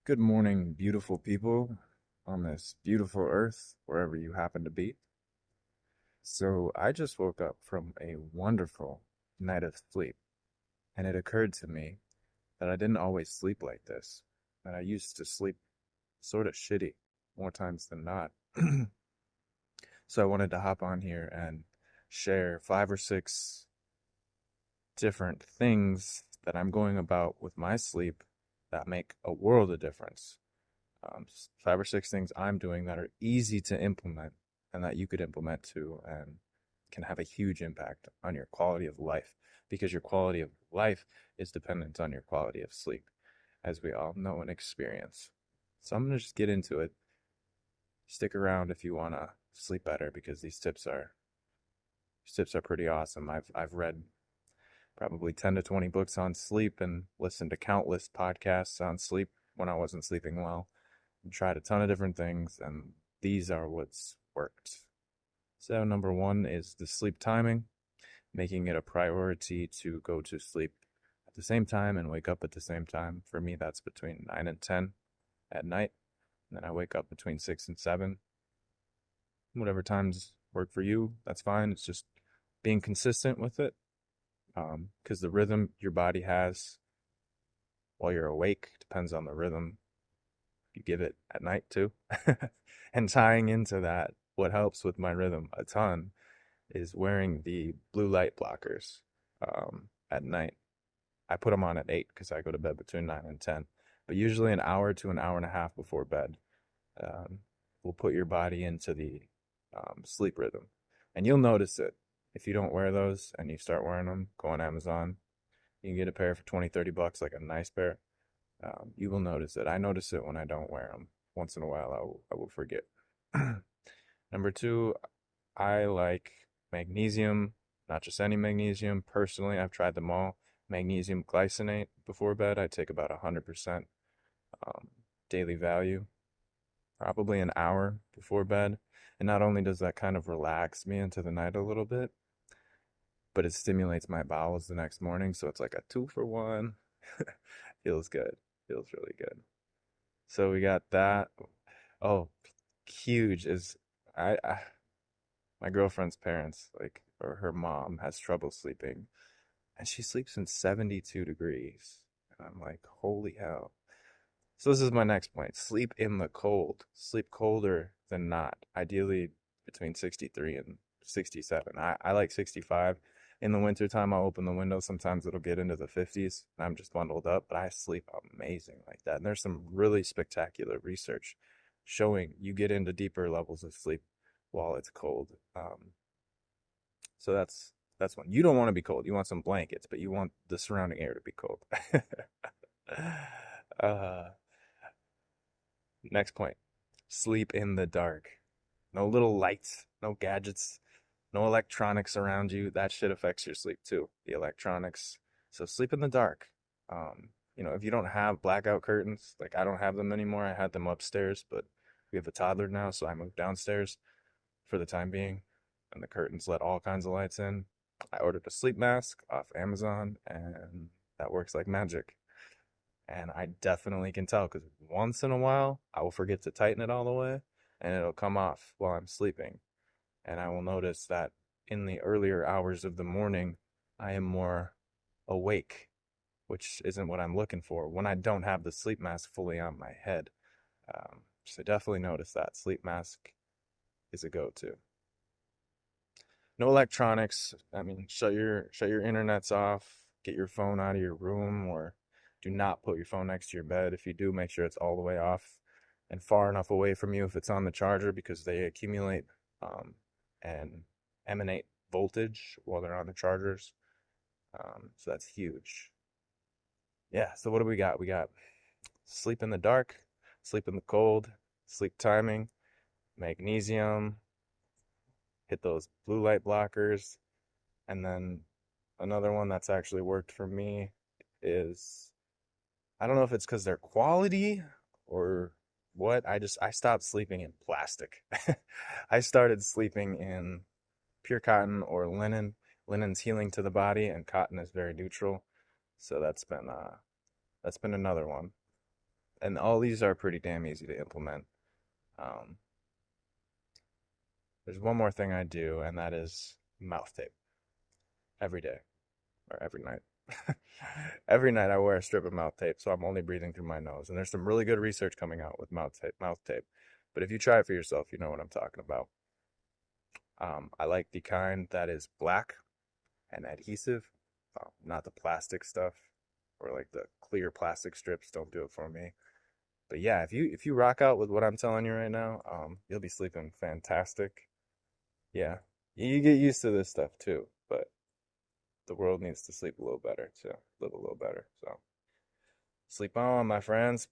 Good morning, beautiful people on this beautiful earth, wherever you happen to be. So, I just woke up from a wonderful night of sleep, and it occurred to me that I didn't always sleep like this, that I used to sleep sort of shitty more times than not. So, I wanted to hop on here and share five or six different things that I'm going about with my sleep that make a world of difference. Five or six things I'm doing that are easy to implement and that you could implement too and can have a huge impact on your quality of life because your quality of life is dependent on your quality of sleep, as we all know and experience. So I'm going to just get into it. Stick around if you want to sleep better because these tips are pretty awesome. I've read probably 10 to 20 books on sleep and listened to countless podcasts on sleep when I wasn't sleeping well. Tried a ton of different things, and these are what's worked. So, number one is the sleep timing, making it a priority to go to sleep at the same time and wake up at the same time. For me, that's between 9 and 10 at night. And then I wake up between 6 and 7. Whatever times work for you, that's fine. It's just being consistent with it. Because the rhythm your body has while you're awake depends on the rhythm you give it at night too. And tying into that, what helps with my rhythm a ton is wearing the blue light blockers at night. I put them on at 8 because I go to bed between 9 and 10, but usually an hour to an hour and a half before bed um, will put your body into the sleep rhythm. And you'll notice it if you don't wear those and you start wearing them. Go on Amazon. You can get a pair for 20, $30, like a nice pair. You will notice it. I notice it when I don't wear them. Once in a while, I will forget. Number two, I like magnesium, not just any magnesium. Personally, I've tried them all. Magnesium glycinate before bed. I take about 100% um, daily value, probably an hour before bed. And not only does that kind of relax me into the night a little bit, but it stimulates my bowels the next morning. So it's like a 2 for 1. Feels good. Feels really good. So we got that. Oh, huge is I my girlfriend's parents, like, or her mom has trouble sleeping, and she sleeps in 72 degrees. And I'm like, holy hell. So this is my next point. Sleep in the cold. Sleep colder than not. Ideally between 63 and 67. I like 65. In the wintertime, I'll open the window. Sometimes it'll get into the 50s, and I'm just bundled up, but I sleep amazing like that. And there's some really spectacular research showing you get into deeper levels of sleep while it's cold. So that's one. You don't want to be cold. You want some blankets, but you want the surrounding air to be cold. uh, Next point. Sleep in the dark. No little lights, no gadgets, no electronics around you. That shit affects your sleep too, the electronics. So sleep in the dark. If you don't have blackout curtains, like I don't have them anymore. I had them upstairs, but we have a toddler now, so I moved downstairs for the time being. And the curtains let all kinds of lights in. I ordered a sleep mask off Amazon, and that works like magic. And I definitely can tell because once in a while I will forget to tighten it all the way and it'll come off while I'm sleeping. And I will notice that in the earlier hours of the morning, I am more awake, which isn't what I'm looking for when I don't have the sleep mask fully on my head. So definitely notice that sleep mask is a go-to. No electronics. I mean, shut your internets off. Get your phone out of your room, or do not put your phone next to your bed. If you do, make sure it's all the way off and far enough away from you if it's on the charger because they accumulate and emanate voltage while they're on the chargers. So that's huge. Yeah. So what do we got? We got sleep in the dark, sleep in the cold, sleep timing, magnesium, hit those blue light blockers, and then another one that's actually worked for me is I don't know if it's because they're quality or what. I stopped sleeping in plastic. I started sleeping in pure cotton or linen. Linen's healing to the body, and cotton is very neutral. So that's been another one. And all these are pretty damn easy to implement. Um, there's one more thing I do, and that is mouth tape every day or every night. Every night I wear a strip of mouth tape, so I'm only breathing through my nose. And there's some really good research coming out with mouth tape. Mouth tape, but if you try it for yourself, you know what I'm talking about. I like the kind that is black and adhesive, not the plastic stuff or like the clear plastic strips. Don't do it for me. But yeah, if you rock out with what I'm telling you right now, you'll be sleeping fantastic. Yeah, you get used to this stuff too, but the world needs to sleep a little better to live a little better. So sleep on, my friends.